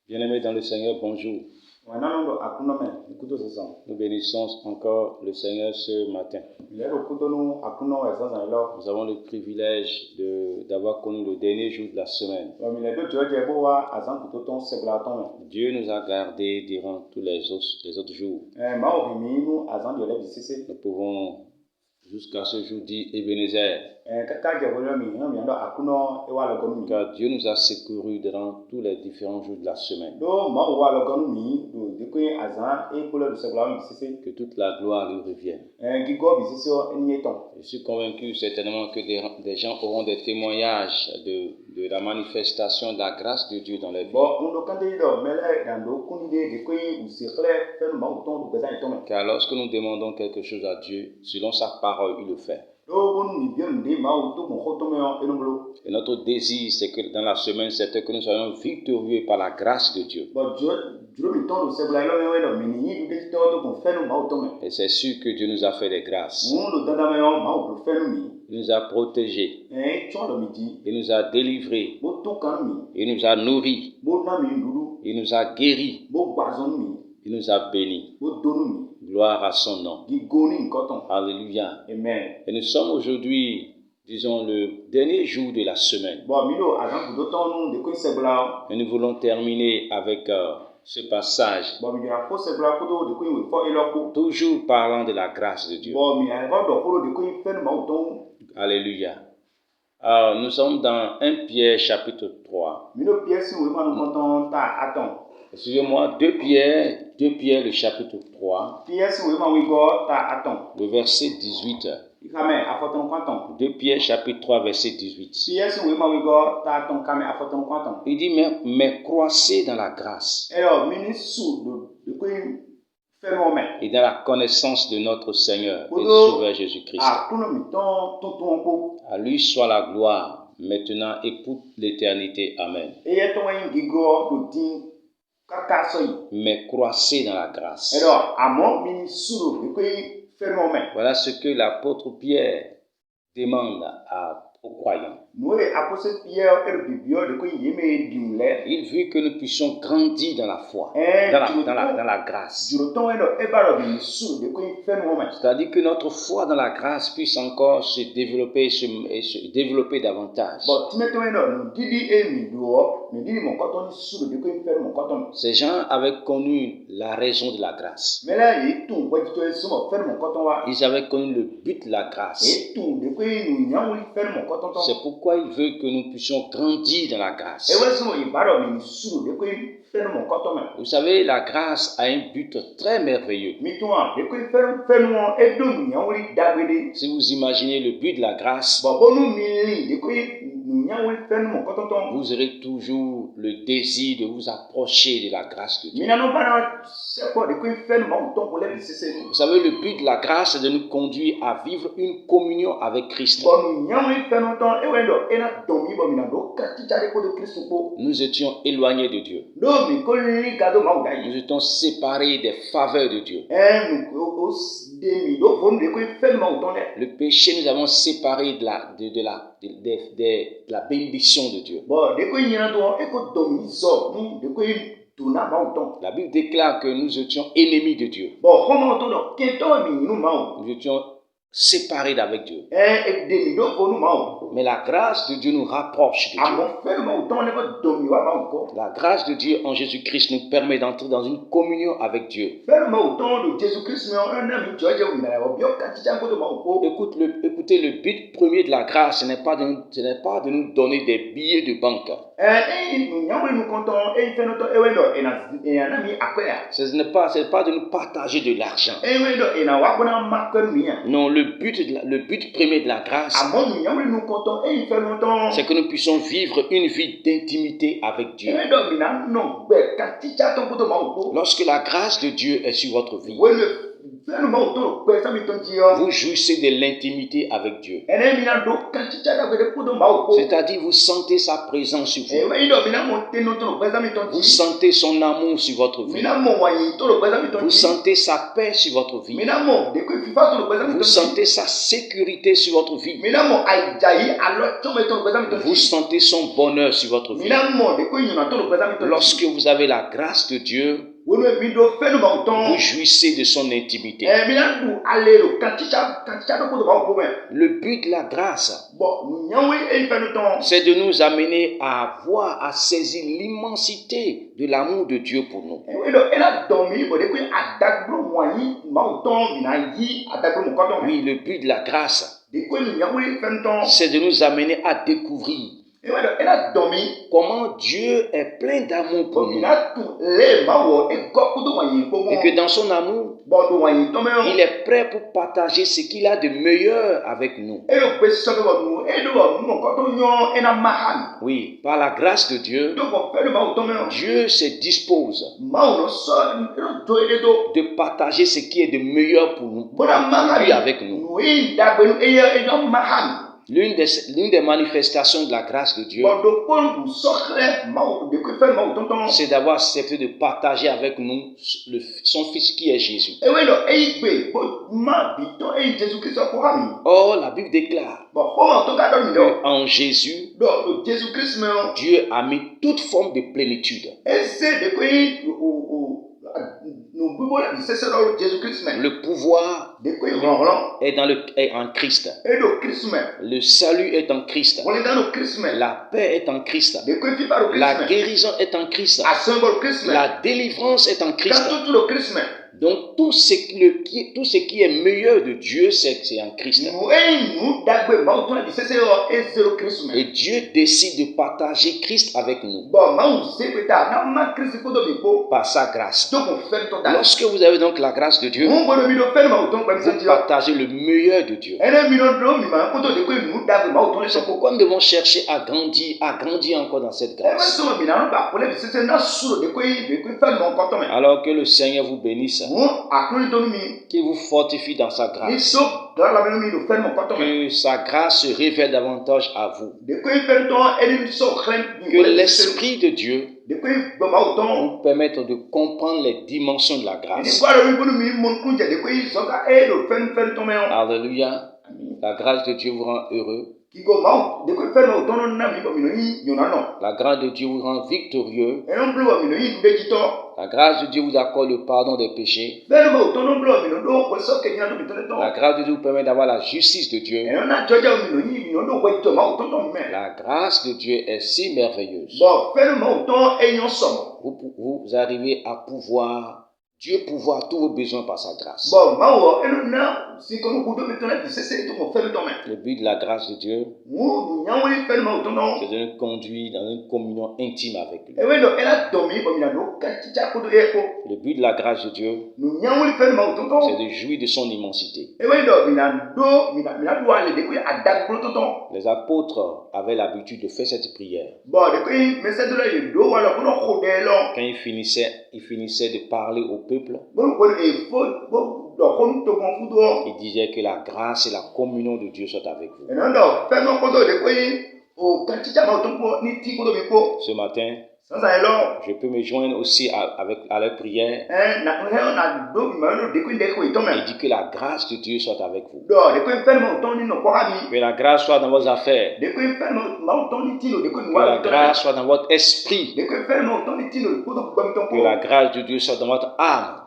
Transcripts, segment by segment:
Bien-aimés dans le Seigneur, bonjour. Nous bénissons encore le Seigneur ce matin. Nous avons le privilège d'avoir connu le dernier jour de la semaine. Dieu nous a gardés durant tous les autres jours. Nous pouvons jusqu'à ce jour dire Ebenezer. Car Dieu nous a secourus durant tous les différents jours de la semaine. Que toute la gloire lui revienne. Je suis convaincu certainement que des gens auront des témoignages de la manifestation de la grâce de Dieu dans leur vie. Car lorsque nous demandons quelque chose à Dieu, selon sa parole, il le fait. Et notre désir, c'est que dans la semaine, c'était que nous soyons victorieux par la grâce de Dieu. Et c'est sûr que Dieu nous a fait des grâces. Il nous a protégés. Il nous a délivrés. Il nous a nourris. Il nous a guéris. Il nous a bénis. Gloire à son nom. Alléluia. Amen. Et nous sommes aujourd'hui, disons, le dernier jour de la semaine. Et nous voulons terminer avec ce passage. Toujours parlant de la grâce de Dieu. Alléluia. Alors, nous sommes dans 1 Pierre chapitre 3. Excusez-moi, 2 Pierre le chapitre 3, le verset 18. 2 Pierre chapitre 3, verset 18. Il dit, mais croissez dans la grâce et dans la connaissance de notre Seigneur et Sauveur Jésus-Christ. À lui soit la gloire, maintenant et pour l'éternité. Amen. Mais croissez dans la grâce. Voilà ce que l'apôtre Pierre demande aux croyants. Il veut que nous puissions grandir dans la foi, dans la grâce. C'est-à-dire que notre foi dans la grâce puisse encore se développer et se développer davantage. Ces gens avaient connu la raison de la grâce. Ils avaient connu le but de la grâce. C'est pourquoi il veut que nous puissions grandir dans la grâce. Vous savez, la grâce a un but très merveilleux. Si vous imaginez le but de la grâce, vous aurez toujours le désir de vous approcher de la grâce de Dieu. Vous savez, le but de la grâce, c'est de nous conduire à vivre une communion avec Christ. Nous étions éloignés de Dieu. Nous étions séparés des faveurs de Dieu. Le péché nous avons séparés de la bénédiction de Dieu. La Bible déclare que nous étions ennemis de Dieu. Nous étions séparés d'avec Dieu. Mais la grâce de Dieu nous rapproche de Dieu. La grâce de Dieu en Jésus-Christ nous permet d'entrer dans une communion avec Dieu. Écoutez, le but premier de la grâce, ce n'est pas de nous donner des billets de banque. Ce n'est pas de nous partager de l'argent. Non, le but premier de la grâce, c'est que nous puissions vivre une vie d'intimité avec Dieu. Lorsque la grâce de Dieu est sur votre vie, Vous jouissez de l'intimité avec Dieu. C'est-à-dire vous sentez sa présence sur vous. Vous sentez son amour sur votre vie. Vous sentez sa paix sur votre vie. Vous sentez sa sécurité sur votre vie. Vous sentez son bonheur sur votre vie. Lorsque vous avez la grâce de Dieu, vous jouissez de son intimité. Le but de la grâce, c'est de nous amener à voir, à saisir l'immensité de l'amour de Dieu pour nous. Oui, le but de la grâce, c'est de nous amener à découvrir comment Dieu est plein d'amour pour nous. Et que dans son amour, il est prêt pour partager ce qu'il a de meilleur avec nous. Oui, par la grâce de Dieu, Dieu se dispose de partager ce qui est de meilleur pour nous, pour lui avec nous. L'une des manifestations de la grâce de Dieu, c'est d'avoir accepté de partager avec nous son Fils qui est Jésus. Or, la Bible déclare qu'en Jésus, Dieu a mis toute forme de plénitude. Le pouvoir est en Christ. Le salut est en Christ. La paix est en Christ. La guérison est en Christ. La délivrance est en Christ. Donc tout ce qui est meilleur de Dieu, c'est en Christ. Et Dieu décide de partager Christ avec nous par sa grâce. Lorsque vous avez donc la grâce de Dieu, vous partagez le meilleur de Dieu. C'est pourquoi nous devons chercher à grandir encore dans cette grâce. Alors que le Seigneur vous bénisse, qu'il vous fortifie dans sa grâce, que sa grâce se révèle davantage à vous, que l'Esprit de Dieu vous permette de comprendre les dimensions de la grâce. Alléluia. La grâce de Dieu vous rend heureux. La grâce de Dieu vous rend victorieux. La grâce de Dieu vous accorde le pardon des péchés. La grâce de Dieu vous permet d'avoir la justice de Dieu. La grâce de Dieu est si merveilleuse. Vous arrivez à pouvoir tous vos besoins par sa grâce. Le but de la grâce de Dieu, c'est de nous conduire dans une communion intime avec lui. Le but de la grâce de Dieu, c'est de jouir de son immensité. Les apôtres avaient l'habitude de faire cette prière. Quand ils finissaient de parler au peuple, il disait que la grâce et la communion de Dieu soient avec vous. Ce matin, je peux me joindre aussi à la prière et dire que la grâce de Dieu soit avec vous. Que la grâce soit dans vos affaires. Que la grâce soit dans votre esprit. Que la grâce de Dieu soit dans votre âme.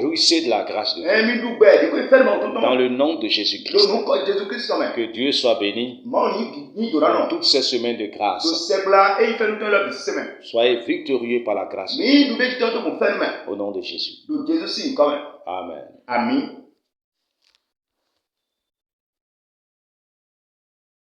Jouissez de la grâce de Dieu. Dans le nom de Jésus-Christ. Que Dieu soit béni dans toutes ces semaines de grâce. Soyez victorieux par la grâce de Dieu. Au nom de Jésus. Amen. Amen.